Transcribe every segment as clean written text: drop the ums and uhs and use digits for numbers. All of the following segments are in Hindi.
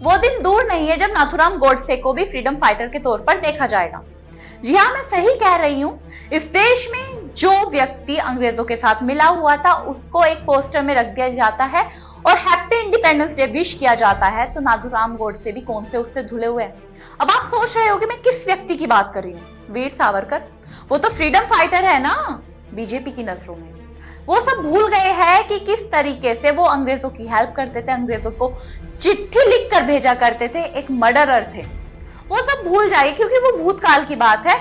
वो दिन दूर नहीं है जब नाथूराम गोडसे को भी फ्रीडम फाइटर के तौर पर देखा जाएगा। जी हाँ, मैं सही कह रही हूँ। इस देश में जो व्यक्ति अंग्रेजों के साथ मिला हुआ था उसको एक पोस्टर में रख दिया जाता है और हैप्पी इंडिपेंडेंस डे विश किया जाता है, तो नाथूराम गोडसे भी कौन से उससे धुले हुए हैं। अब आप सोच रहे होंगे मैं किस व्यक्ति की बात कर रही हूँ। वीर सावरकर, वो तो फ्रीडम फाइटर है ना। बीजेपी की नजरों में वो सब भूल गए हैं कि किस तरीके से वो अंग्रेजों की हेल्प करते थे, अंग्रेजों को चिट्ठी लिख कर भेजा करते थे, एक मर्डरर थे। वो सब भूल जाइए क्योंकि वो भूतकाल की बात है।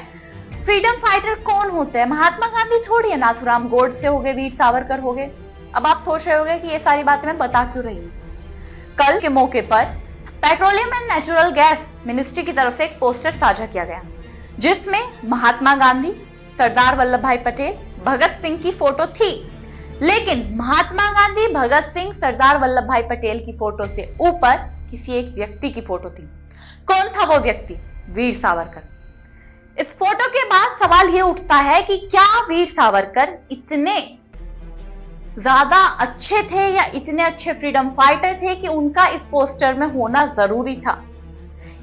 फ्रीडम फाइटर कौन होते हैं? महात्मा गांधी थोड़ी है। नाथूराम गोडसे हो गए, वीर सावरकर हो गए। अब आप सोच रहे होंगे कि ये सारी बातें मैं बता क्यों रही हूँ। कल के मौके पर petroleum and natural gas ministry की तरफ से एक पोस्टर साझा किया गया जिसमें महात्मा गांधी, सरदार वल्लभ भाई पटेल, भगत सिंह की फोटो थी। लेकिन महात्मा गांधी, भगत सिंह, सरदार वल्लभ भाई पटेल की फोटो से ऊपर किसी एक व्यक्ति की फोटो थी। कौन था वो व्यक्ति? वीर सावरकर। इस फोटो के बाद सवाल ये उठता है कि क्या वीर सावरकर इतने ज्यादा अच्छे थे या इतने अच्छे फ्रीडम फाइटर थे कि उनका इस पोस्टर में होना जरूरी था?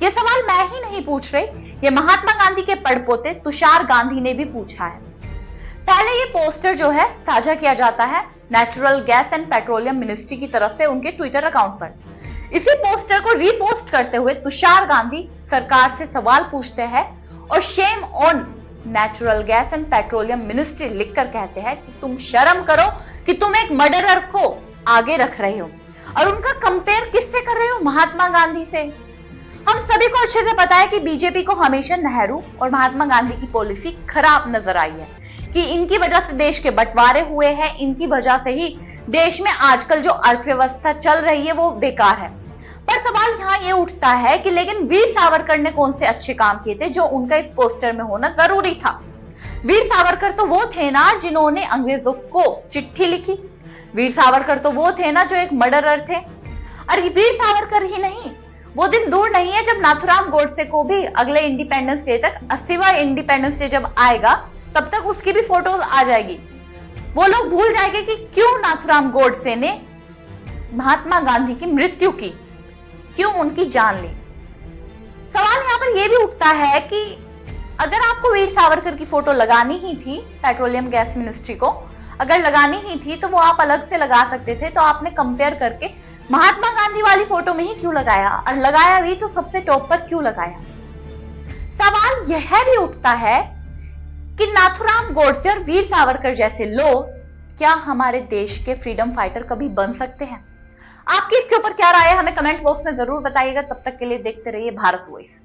ये सवाल मैं ही नहीं पूछ रही, ये महात्मा गांधी के पड़पोते तुषार गांधी ने भी पूछा है। पहले ये पोस्टर जो है साझा किया जाता है natural gas and petroleum ministry की तरफ से उनके ट्विटर अकाउंट पर। इसी पोस्टर को रीपोस्ट करते हुए तुषार गांधी सरकार से सवाल पूछते हैं और shame on natural gas and petroleum ministry लिखकर कहते हैं कि तुम शर्म करो कि तुम एक मर्डरर को आगे रख रहे हो। और उनका कंपेयर किससे कर रहे हो? महात्मा गांधी से। हम सभी को अच्छे से पता है कि बीजेपी को हमेशा नेहरू और महात्मा गांधी की पॉलिसी खराब नजर आई है कि इनकी वजह से देश के बंटवारे हुए हैं, इनकी वजह से ही देश में आजकल जो अर्थव्यवस्था चल रही है वो बेकार है। पर सवाल यहाँ ये उठता है कि लेकिन वीर सावरकर ने कौन से अच्छे काम किए थे जो उनका इस पोस्टर में होना जरूरी था? वीर सावरकर तो वो थे ना जिन्होंने अंग्रेजों को चिट्ठी लिखी। वीर सावरकर तो वो थे ना जो एक मर्डरर थे। अरे वीर सावरकर ही नहीं, वो दिन दूर नहीं है जब नाथूराम गोडसे को भी अगले इंडिपेंडेंस डे तक, 80वां इंडिपेंडेंस डे जब आएगा तब तक उसकी भी फोटोज आ जाएगी। वो लोग भूल जाएंगे कि क्यों नाथूराम गोडसे ने महात्मा गांधी की मृत्यु की, क्यों उनकी जान ली। सवाल यहाँ पर यह भी उठता है कि अगर आपको वीर सावरकर की फोटो लगानी ही थी, पेट्रोलियम गैस मिनिस्ट्री को अगर लगानी ही थी तो वो आप अलग से लगा सकते थे। तो आपने कंपेयर करके महात्मा गांधी वाली फोटो में ही क्यों लगाया, और लगाया भी तो सबसे टॉप पर क्यों लगाया? सवाल यह भी उठता है कि नाथूराम गोडसे और वीर सावरकर जैसे लोग क्या हमारे देश के फ्रीडम फाइटर कभी बन सकते हैं? आपकी इसके ऊपर क्या राय है हमें कमेंट बॉक्स में जरूर बताइएगा। तब तक के लिए देखते रहिए भारत वॉइस।